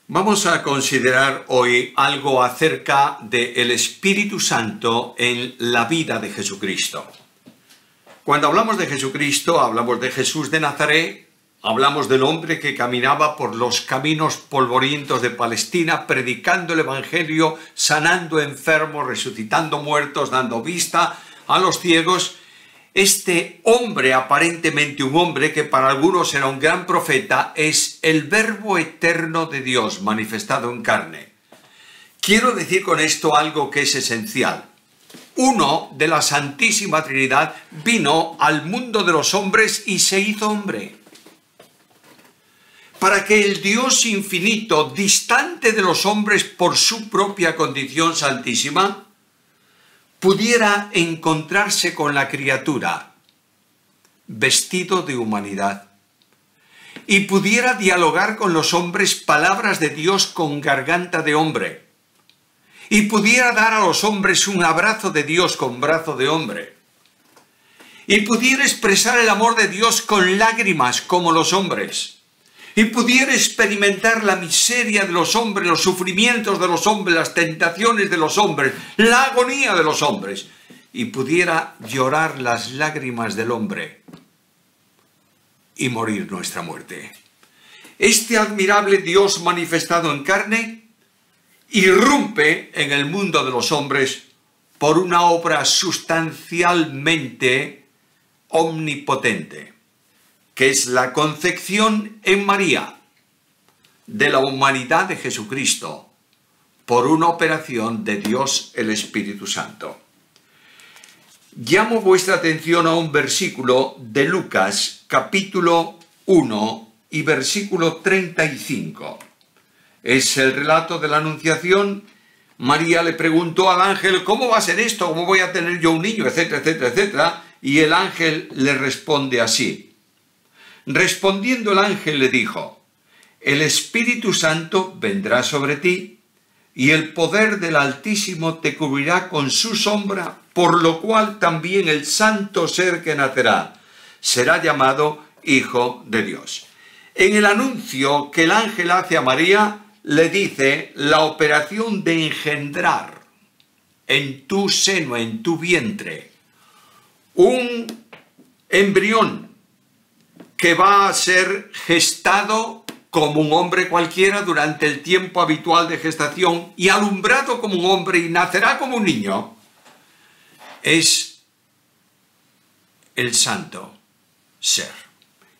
Vamos a considerar hoy algo acerca del Espíritu Santo en la vida de Jesucristo. Cuando hablamos de Jesucristo, hablamos de Jesús de Nazaret, hablamos del hombre que caminaba por los caminos polvorientos de Palestina, predicando el Evangelio, sanando enfermos, resucitando muertos, dando vista a los ciegos. Este hombre, aparentemente un hombre que para algunos era un gran profeta, es el Verbo eterno de Dios manifestado en carne. Quiero decir con esto algo que es esencial. Uno de la Santísima Trinidad vino al mundo de los hombres y se hizo hombre. Para que el Dios infinito, distante de los hombres por su propia condición santísima, pudiera encontrarse con la criatura, vestido de humanidad, y pudiera dialogar con los hombres palabras de Dios con garganta de hombre, y pudiera dar a los hombres un abrazo de Dios con brazo de hombre, y pudiera expresar el amor de Dios con lágrimas como los hombres, y pudiera experimentar la miseria de los hombres, los sufrimientos de los hombres, las tentaciones de los hombres, la agonía de los hombres, y pudiera llorar las lágrimas del hombre y morir nuestra muerte. Este admirable Dios manifestado en carne irrumpe en el mundo de los hombres por una obra sustancialmente omnipotente, que es la concepción en María de la humanidad de Jesucristo por una operación de Dios el Espíritu Santo. Llamo vuestra atención a un versículo de Lucas, capítulo 1 y versículo 35. Es el relato de la Anunciación. María le preguntó al ángel, ¿cómo va a ser esto? ¿Cómo voy a tener yo un niño? Etcétera, etcétera, etcétera. Y el ángel le responde así. Respondiendo el ángel le dijo, el Espíritu Santo vendrá sobre ti, y el poder del Altísimo te cubrirá con su sombra, por lo cual también el santo ser que nacerá será llamado Hijo de Dios. En el anuncio que el ángel hace a María, le dice la operación de engendrar en tu seno, en tu vientre, un embrión que va a ser gestado como un hombre cualquiera durante el tiempo habitual de gestación y alumbrado como un hombre y nacerá como un niño, es el santo ser.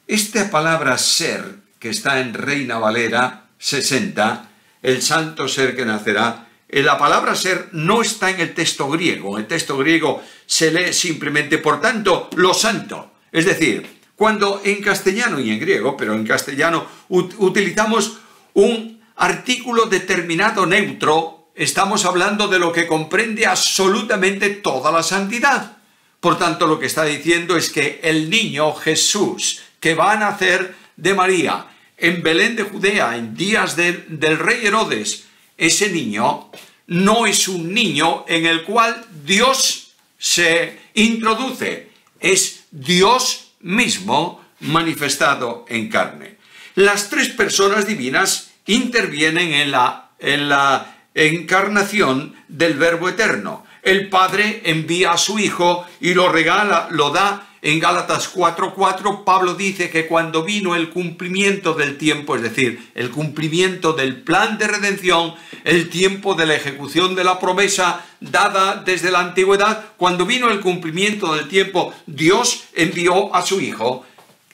Esta palabra ser, que está en Reina Valera 60, el santo ser que nacerá, la palabra ser no está en el texto griego. En el texto griego se lee simplemente, por tanto, lo santo. Es decir, cuando en castellano y en griego, pero en castellano utilizamos un artículo determinado neutro, estamos hablando de lo que comprende absolutamente toda la santidad. Por tanto, lo que está diciendo es que el niño Jesús, que va a nacer de María en Belén de Judea, en días del rey Herodes, ese niño no es un niño en el cual Dios se introduce, es Dios mismo manifestado en carne. Las tres personas divinas intervienen en la encarnación del Verbo eterno. El Padre envía a su Hijo y lo regala, lo da. En Gálatas 4:4 Pablo dice que cuando vino el cumplimiento del tiempo, es decir, el cumplimiento del plan de redención, el tiempo de la ejecución de la promesa dada desde la antigüedad, cuando vino el cumplimiento del tiempo, Dios envió a su Hijo,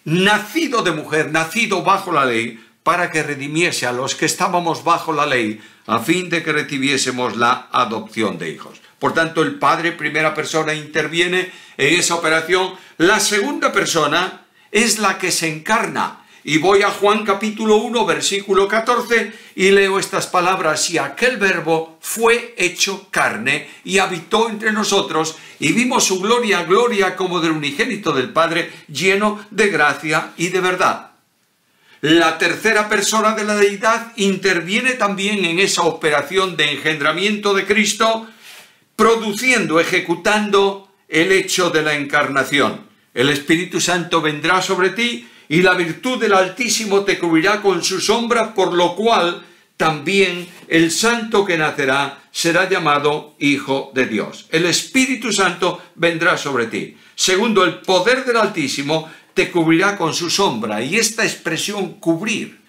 nacido de mujer, nacido bajo la ley, para que redimiese a los que estábamos bajo la ley, a fin de que recibiésemos la adopción de hijos. Por tanto, el Padre, primera persona, interviene en esa operación. La segunda persona es la que se encarna. Y voy a Juan capítulo 1, versículo 14, y leo estas palabras. Y aquel Verbo fue hecho carne y habitó entre nosotros, y vimos su gloria, gloria como del unigénito del Padre, lleno de gracia y de verdad. La tercera persona de la deidad interviene también en esa operación de engendramiento de Cristo, produciendo, ejecutando el hecho de la encarnación. El Espíritu Santo vendrá sobre ti y la virtud del Altísimo te cubrirá con su sombra, por lo cual también el santo que nacerá será llamado Hijo de Dios. El Espíritu Santo vendrá sobre ti. Segundo, el poder del Altísimo te cubrirá con su sombra. Y esta expresión cubrir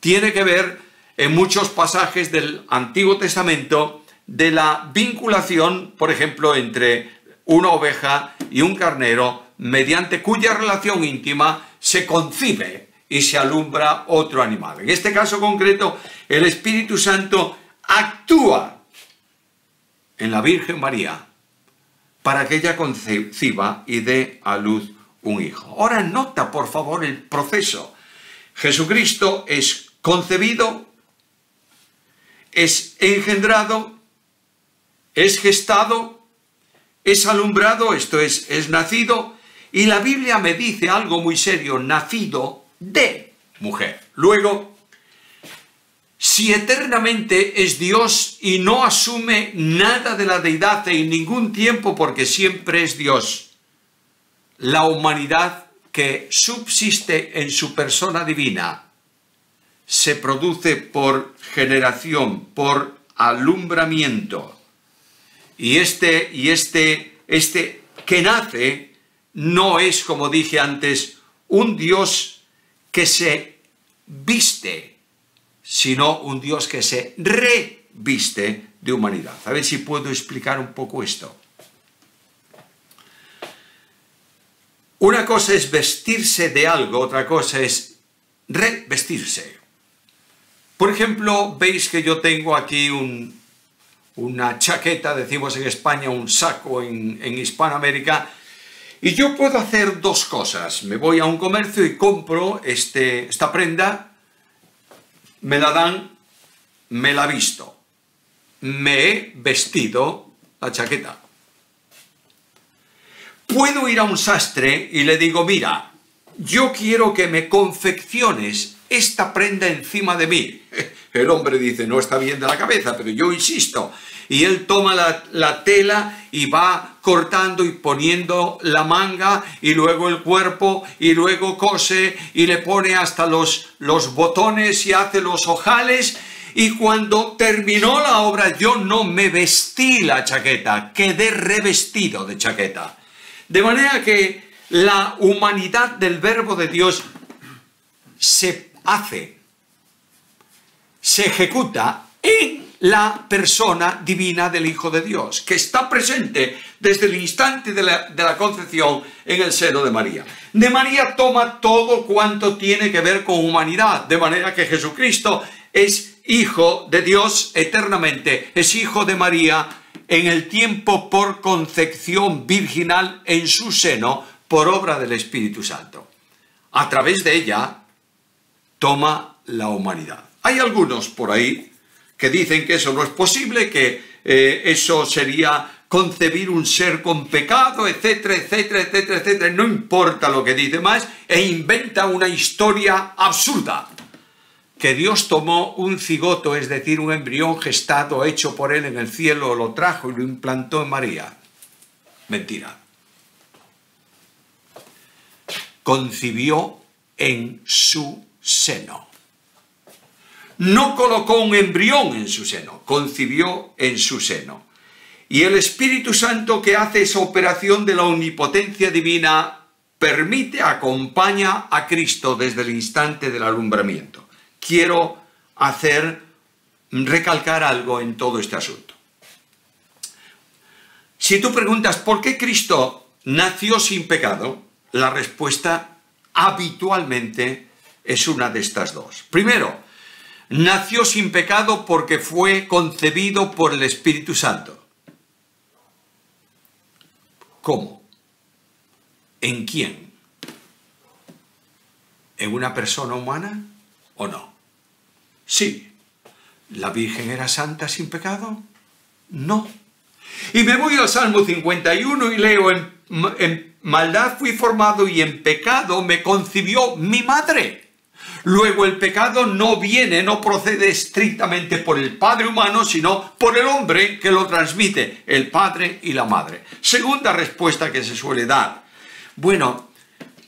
tiene que ver en muchos pasajes del Antiguo Testamento de la vinculación, por ejemplo, entre una oveja y un carnero, mediante cuya relación íntima se concibe y se alumbra otro animal. En este caso concreto, el Espíritu Santo actúa en la Virgen María para que ella conciba y dé a luz un hijo. Ahora nota, por favor, el proceso. Jesucristo es concebido, es engendrado, es gestado, es alumbrado, esto es nacido, y la Biblia me dice algo muy serio: nacido de mujer. Luego, si eternamente es Dios y no asume nada de la deidad en ningún tiempo porque siempre es Dios, la humanidad que subsiste en su persona divina se produce por generación, por alumbramiento. Y este que nace no es, como dije antes, un Dios que se viste, sino un Dios que se reviste de humanidad. A ver si puedo explicar un poco esto. Una cosa es vestirse de algo, otra cosa es revestirse. Por ejemplo, veis que yo tengo aquí una chaqueta, decimos en España, un saco en Hispanoamérica, y yo puedo hacer dos cosas. Me voy a un comercio y compro esta prenda, me la dan, me la visto, me he vestido la chaqueta. Puedo ir a un sastre y le digo: mira, yo quiero que me confecciones esta prenda encima de mí. El hombre dice: no está bien de la cabeza, pero yo insisto. Y él toma la tela y va cortando y poniendo la manga y luego el cuerpo y luego cose y le pone hasta los botones y hace los ojales. Y cuando terminó la obra, yo no me vestí la chaqueta, quedé revestido de chaqueta. De manera que la humanidad del Verbo de Dios se hace, se ejecuta en la persona divina del Hijo de Dios, que está presente desde el instante de la concepción en el seno de María. De María toma todo cuanto tiene que ver con humanidad, de manera que Jesucristo es Hijo de Dios eternamente, es Hijo de María en el tiempo por concepción virginal en su seno, por obra del Espíritu Santo. A través de ella toma la humanidad. Hay algunos por ahí que dicen que eso no es posible, que eso sería concebir un ser con pecado, etcétera, etcétera, etcétera, etcétera. No importa lo que dice más, e inventa una historia absurda. Que Dios tomó un cigoto, es decir, un embrión gestado, hecho por él en el cielo, lo trajo y lo implantó en María. Mentira. Concibió en su seno. No colocó un embrión en su seno, concibió en su seno. Y el Espíritu Santo, que hace esa operación de la omnipotencia divina, acompaña a Cristo desde el instante del alumbramiento. Quiero recalcar algo en todo este asunto. Si tú preguntas ¿por qué Cristo nació sin pecado?, la respuesta habitualmente es una de estas dos. Primero, nació sin pecado porque fue concebido por el Espíritu Santo. ¿Cómo? ¿En quién? ¿En una persona humana o no? Sí. ¿La Virgen era santa sin pecado? No. Y me voy al Salmo 51 y leo: en maldad fui formado y en pecado me concibió mi madre. Luego el pecado no procede estrictamente por el padre humano, sino por el hombre que lo transmite, el padre y la madre. Segunda respuesta que se suele dar: bueno,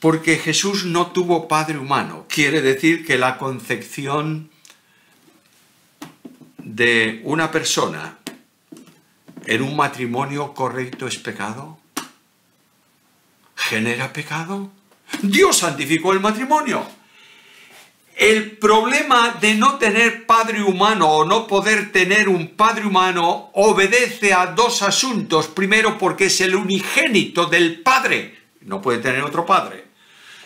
porque Jesús no tuvo padre humano. Quiere decir que la concepción de una persona en un matrimonio correcto es pecado? ¿Genera pecado? Dios santificó el matrimonio. El problema de no tener padre humano o no poder tener un padre humano obedece a dos asuntos. Primero, porque es el unigénito del padre, no puede tener otro padre.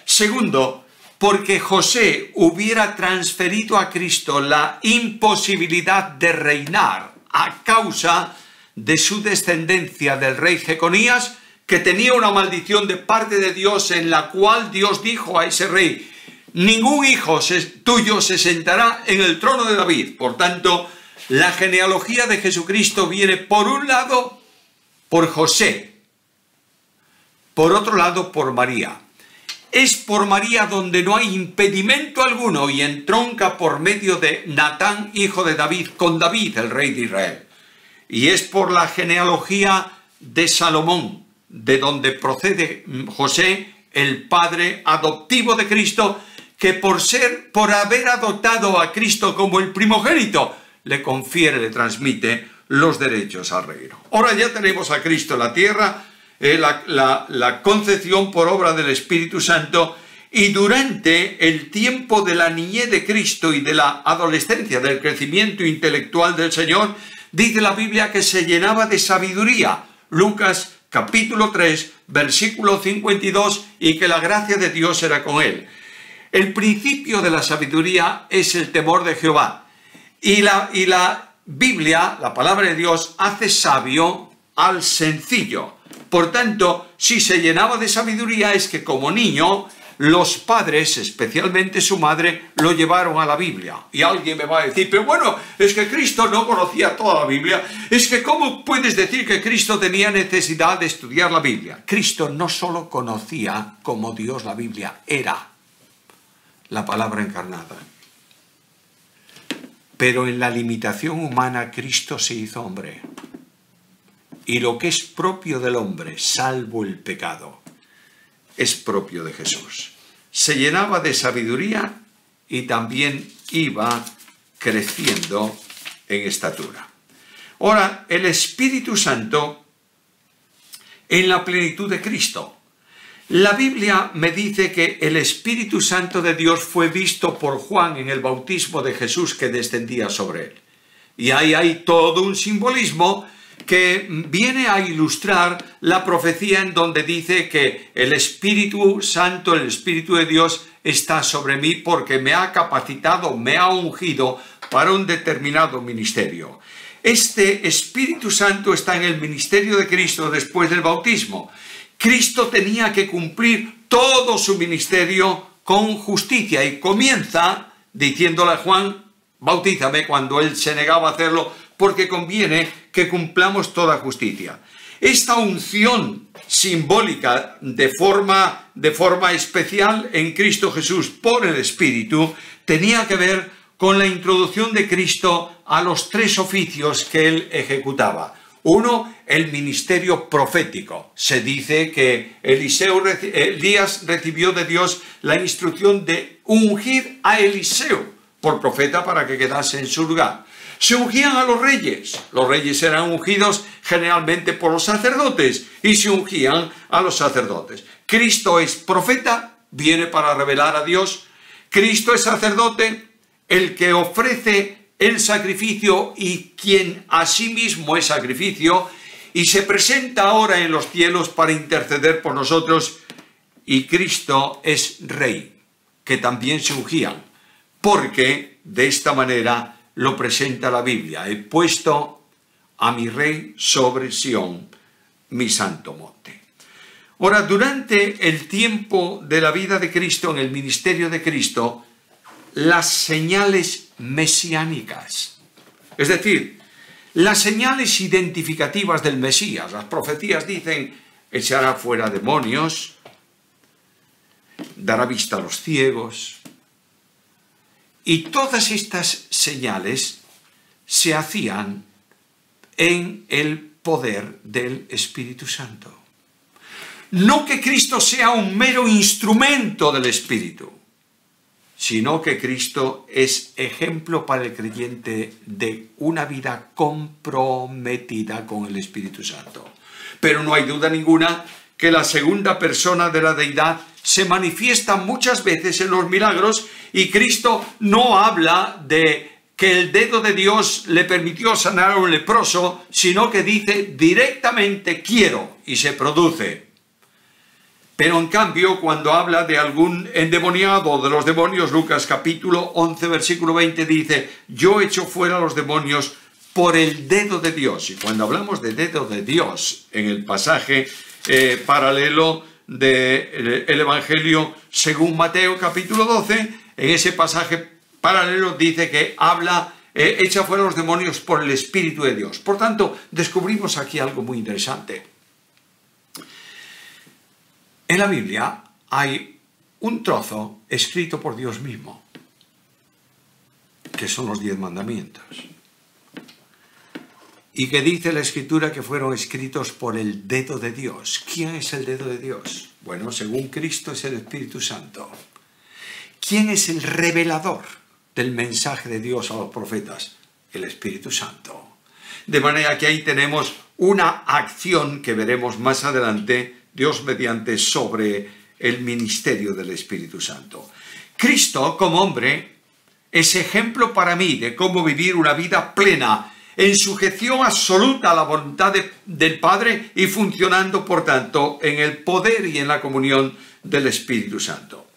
Segundo, porque José hubiera transferido a Cristo la imposibilidad de reinar a causa de su descendencia del rey Jeconías, que tenía una maldición de parte de Dios, en la cual Dios dijo a ese rey: ningún hijo tuyo se sentará en el trono de David. Por tanto, la genealogía de Jesucristo viene por un lado por José, por otro lado por María. Es por María donde no hay impedimento alguno y entronca por medio de Natán, hijo de David, con David, el rey de Israel. Y es por la genealogía de Salomón, de donde procede José, el padre adoptivo de Cristo, que por haber adoptado a Cristo como el primogénito, le confiere, le transmite los derechos al reino. Ahora ya tenemos a Cristo en la tierra, la concepción por obra del Espíritu Santo, y durante el tiempo de la niñez de Cristo y de la adolescencia, del crecimiento intelectual del Señor, dice la Biblia que se llenaba de sabiduría. Lucas capítulo 3, versículo 52, y que la gracia de Dios era con él. El principio de la sabiduría es el temor de Jehová. Y la Biblia, la palabra de Dios, hace sabio al sencillo. Por tanto, si se llenaba de sabiduría es que como niño los padres, especialmente su madre, lo llevaron a la Biblia. Y alguien me va a decir: pero bueno, es que Cristo no conocía toda la Biblia. Es que ¿cómo puedes decir que Cristo tenía necesidad de estudiar la Biblia? Cristo no solo conocía como Dios la Biblia, era la palabra encarnada. Pero en la limitación humana Cristo se hizo hombre. Y lo que es propio del hombre, salvo el pecado, es propio de Jesús. Se llenaba de sabiduría y también iba creciendo en estatura. Ahora, el Espíritu Santo en la plenitud de Cristo. La Biblia me dice que el Espíritu Santo de Dios fue visto por Juan en el bautismo de Jesús que descendía sobre él. Y ahí hay todo un simbolismo que viene a ilustrar la profecía en donde dice que el Espíritu Santo, el Espíritu de Dios, está sobre mí porque me ha capacitado, me ha ungido para un determinado ministerio. Este Espíritu Santo está en el ministerio de Cristo después del bautismo. Cristo tenía que cumplir todo su ministerio con justicia y comienza diciéndole a Juan: bautízame, cuando él se negaba a hacerlo, porque conviene que cumplamos toda justicia. Esta unción simbólica de forma especial en Cristo Jesús por el Espíritu tenía que ver con la introducción de Cristo a los tres oficios que él ejecutaba. Uno, el ministerio profético. Se dice que Elías recibió de Dios la instrucción de ungir a Eliseo por profeta para que quedase en su lugar. Se ungían a los reyes. Los reyes eran ungidos generalmente por los sacerdotes y se ungían a los sacerdotes. Cristo es profeta, viene para revelar a Dios. Cristo es sacerdote, el que ofrece el sacrificio y quien asimismo es sacrificio, y se presenta ahora en los cielos para interceder por nosotros. Y Cristo es rey, que también se ungían, porque de esta manera lo presenta la Biblia: he puesto a mi rey sobre Sión, mi santo monte. Ahora, durante el tiempo de la vida de Cristo, en el ministerio de Cristo, las señales mesiánicas, es decir, las señales identificativas del Mesías. Las profecías dicen: echará fuera demonios, dará vista a los ciegos. Y todas estas señales se hacían en el poder del Espíritu Santo. No que Cristo sea un mero instrumento del Espíritu, sino que Cristo es ejemplo para el creyente de una vida comprometida con el Espíritu Santo. Pero no hay duda ninguna que la segunda persona de la deidad se manifiesta muchas veces en los milagros, y Cristo no habla de que el dedo de Dios le permitió sanar a un leproso, sino que dice directamente quiero y se produce. Pero en cambio, cuando habla de algún endemoniado de los demonios, Lucas capítulo 11, versículo 20 dice, yo echo fuera a los demonios por el dedo de Dios. Y cuando hablamos de dedo de Dios, en el pasaje paralelo del Evangelio según Mateo capítulo 12, en ese pasaje paralelo dice que habla, echa fuera a los demonios por el Espíritu de Dios. Por tanto, descubrimos aquí algo muy interesante. En la Biblia hay un trozo escrito por Dios mismo, que son los 10 mandamientos. Y que dice la Escritura que fueron escritos por el dedo de Dios. ¿Quién es el dedo de Dios? Bueno, según Cristo es el Espíritu Santo. ¿Quién es el revelador del mensaje de Dios a los profetas? El Espíritu Santo. De manera que ahí tenemos una acción que veremos más adelante, Dios mediante, sobre el ministerio del Espíritu Santo. Cristo, como hombre, es ejemplo para mí de cómo vivir una vida plena, en sujeción absoluta a la voluntad del Padre y funcionando, por tanto, en el poder y en la comunión del Espíritu Santo.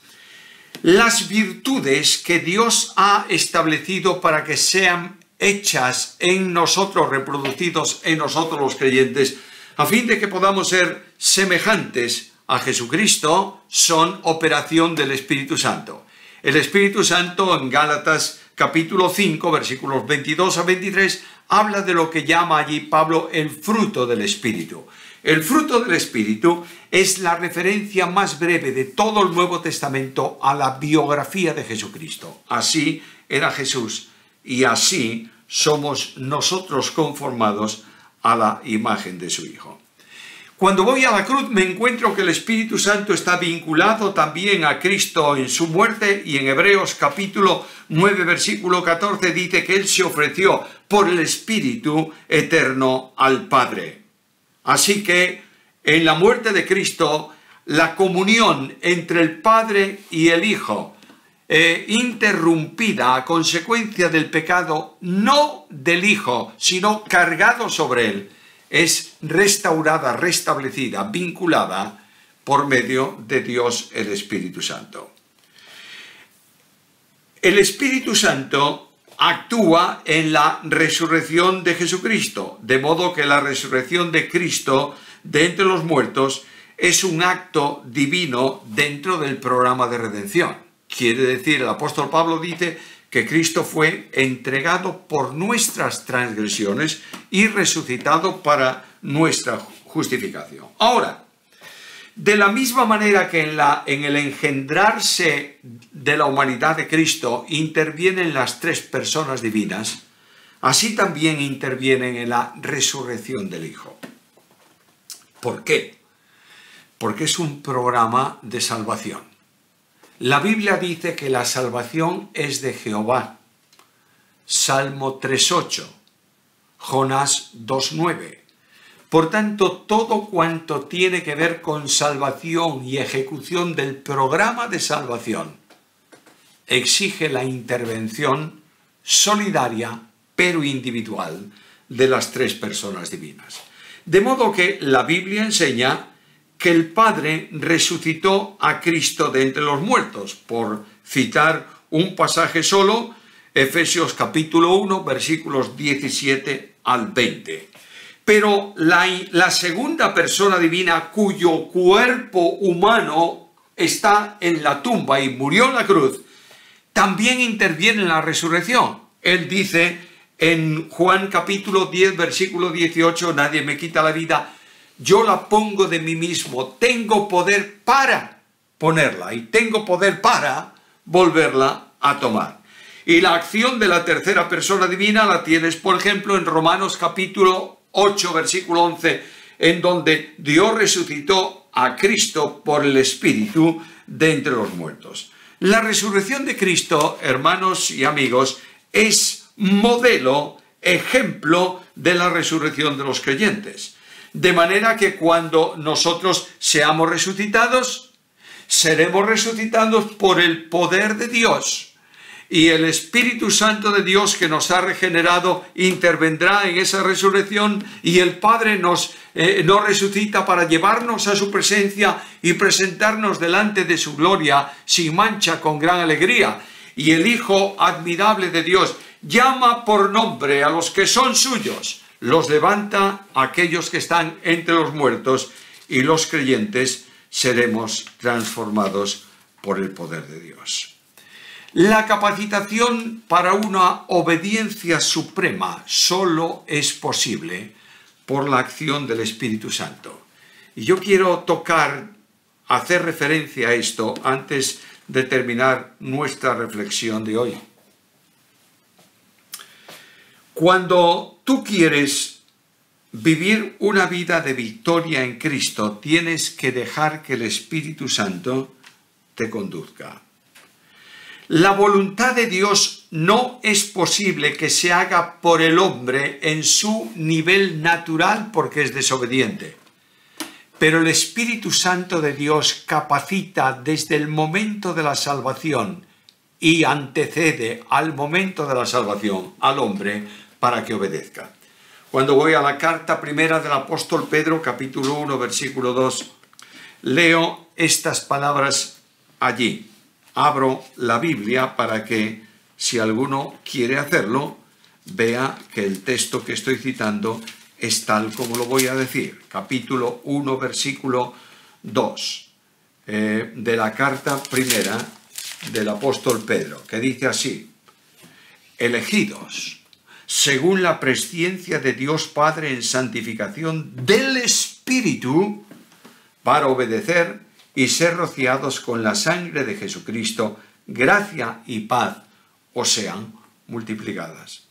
Las virtudes que Dios ha establecido para que sean hechas en nosotros, reproducidos en nosotros los creyentes, a fin de que podamos ser semejantes a Jesucristo, son operación del Espíritu Santo. El Espíritu Santo en Gálatas capítulo 5, versículos 22 a 23, habla de lo que llama allí Pablo el fruto del Espíritu. El fruto del Espíritu es la referencia más breve de todo el Nuevo Testamento a la biografía de Jesucristo. Así era Jesús y así somos nosotros conformados a la imagen de su Hijo. Cuando voy a la cruz me encuentro que el Espíritu Santo está vinculado también a Cristo en su muerte, y en Hebreos capítulo 9 versículo 14 dice que Él se ofreció por el Espíritu eterno al Padre. Así que en la muerte de Cristo la comunión entre el Padre y el Hijo, interrumpida a consecuencia del pecado, no del Hijo, sino cargado sobre Él, es restaurada, restablecida, vinculada por medio de Dios el Espíritu Santo. El Espíritu Santo actúa en la resurrección de Jesucristo, de modo que la resurrección de Cristo de entre los muertos es un acto divino dentro del programa de redención. Quiere decir, el apóstol Pablo dice que Cristo fue entregado por nuestras transgresiones y resucitado para nuestra justificación. Ahora, de la misma manera que en el engendrarse de la humanidad de Cristo intervienen las tres personas divinas, así también intervienen en la resurrección del Hijo. ¿Por qué? Porque es un programa de salvación. La Biblia dice que la salvación es de Jehová. Salmo 3:8, Jonás 2:9. Por tanto, todo cuanto tiene que ver con salvación y ejecución del programa de salvación exige la intervención solidaria, pero individual, de las tres personas divinas. De modo que la Biblia enseña que el Padre resucitó a Cristo de entre los muertos, por citar un pasaje solo, Efesios capítulo 1, versículos 17 al 20. Pero la segunda persona divina, cuyo cuerpo humano está en la tumba y murió en la cruz, también interviene en la resurrección. Él dice en Juan capítulo 10, versículo 18, nadie me quita la vida, yo la pongo de mí mismo, tengo poder para ponerla y tengo poder para volverla a tomar. Y la acción de la tercera persona divina la tienes, por ejemplo, en Romanos capítulo 8, versículo 11, en donde Dios resucitó a Cristo por el Espíritu de entre los muertos. La resurrección de Cristo, hermanos y amigos, es modelo, ejemplo de la resurrección de los creyentes. De manera que cuando nosotros seamos resucitados, seremos resucitados por el poder de Dios. Y el Espíritu Santo de Dios que nos ha regenerado intervendrá en esa resurrección, y el Padre nos resucita para llevarnos a su presencia y presentarnos delante de su gloria sin mancha, con gran alegría. Y el Hijo admirable de Dios llama por nombre a los que son suyos, los levanta a aquellos que están entre los muertos, y los creyentes seremos transformados por el poder de Dios. La capacitación para una obediencia suprema solo es posible por la acción del Espíritu Santo. Y yo quiero hacer referencia a esto antes de terminar nuestra reflexión de hoy. Cuando tú quieres vivir una vida de victoria en Cristo, tienes que dejar que el Espíritu Santo te conduzca. La voluntad de Dios no es posible que se haga por el hombre en su nivel natural, porque es desobediente. Pero el Espíritu Santo de Dios capacita desde el momento de la salvación y antecede al momento de la salvación al hombre para que obedezca. Cuando voy a la carta primera del apóstol Pedro, capítulo 1, versículo 2, leo estas palabras allí. Abro la Biblia para que, si alguno quiere hacerlo, vea que el texto que estoy citando es tal como lo voy a decir. Capítulo 1, versículo 2 de la carta primera del apóstol Pedro, que dice así: elegidos según la presciencia de Dios Padre en santificación del Espíritu, para obedecer y ser rociados con la sangre de Jesucristo, gracia y paz os sean multiplicadas.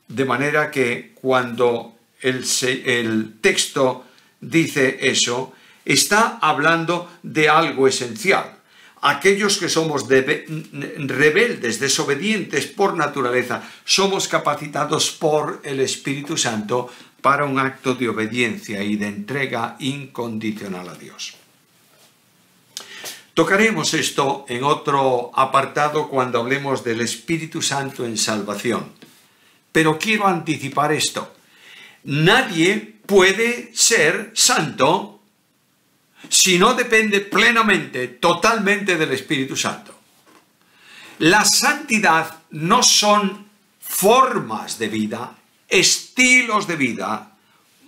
De manera que cuando el texto dice eso, está hablando de algo esencial. Aquellos que somos rebeldes, desobedientes por naturaleza, somos capacitados por el Espíritu Santo para un acto de obediencia y de entrega incondicional a Dios. Tocaremos esto en otro apartado cuando hablemos del Espíritu Santo en salvación. Pero quiero anticipar esto. Nadie puede ser santo si no depende plenamente, totalmente del Espíritu Santo. La santidad no son formas de vida, estilos de vida,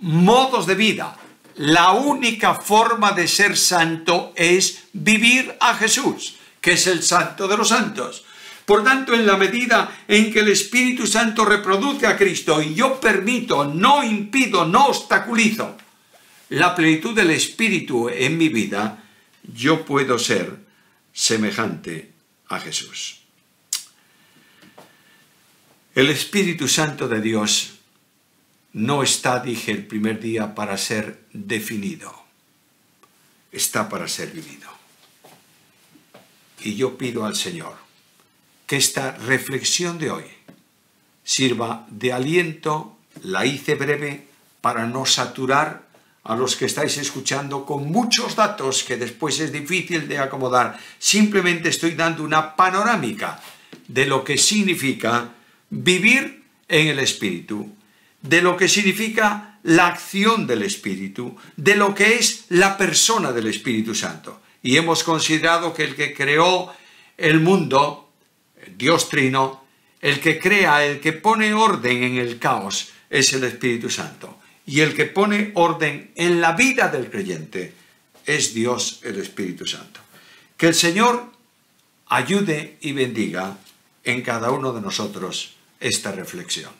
modos de vida. La única forma de ser santo es vivir a Jesús, que es el santo de los santos. Por tanto, en la medida en que el Espíritu Santo reproduce a Cristo y yo permito, no impido, no obstaculizo la plenitud del Espíritu en mi vida, yo puedo ser semejante a Jesús. El Espíritu Santo de Dios no está, dije el primer día, para ser definido. Está para ser vivido. Y yo pido al Señor que esta reflexión de hoy sirva de aliento. La hice breve para no saturar a los que estáis escuchando con muchos datos que después es difícil de acomodar. Simplemente estoy dando una panorámica de lo que significa vivir en el Espíritu, de lo que significa la acción del Espíritu, de lo que es la persona del Espíritu Santo. Y hemos considerado que el que creó el mundo, Dios Trino, el que crea, el que pone orden en el caos, es el Espíritu Santo. Y el que pone orden en la vida del creyente es Dios, el Espíritu Santo. Que el Señor ayude y bendiga en cada uno de nosotros esta reflexión.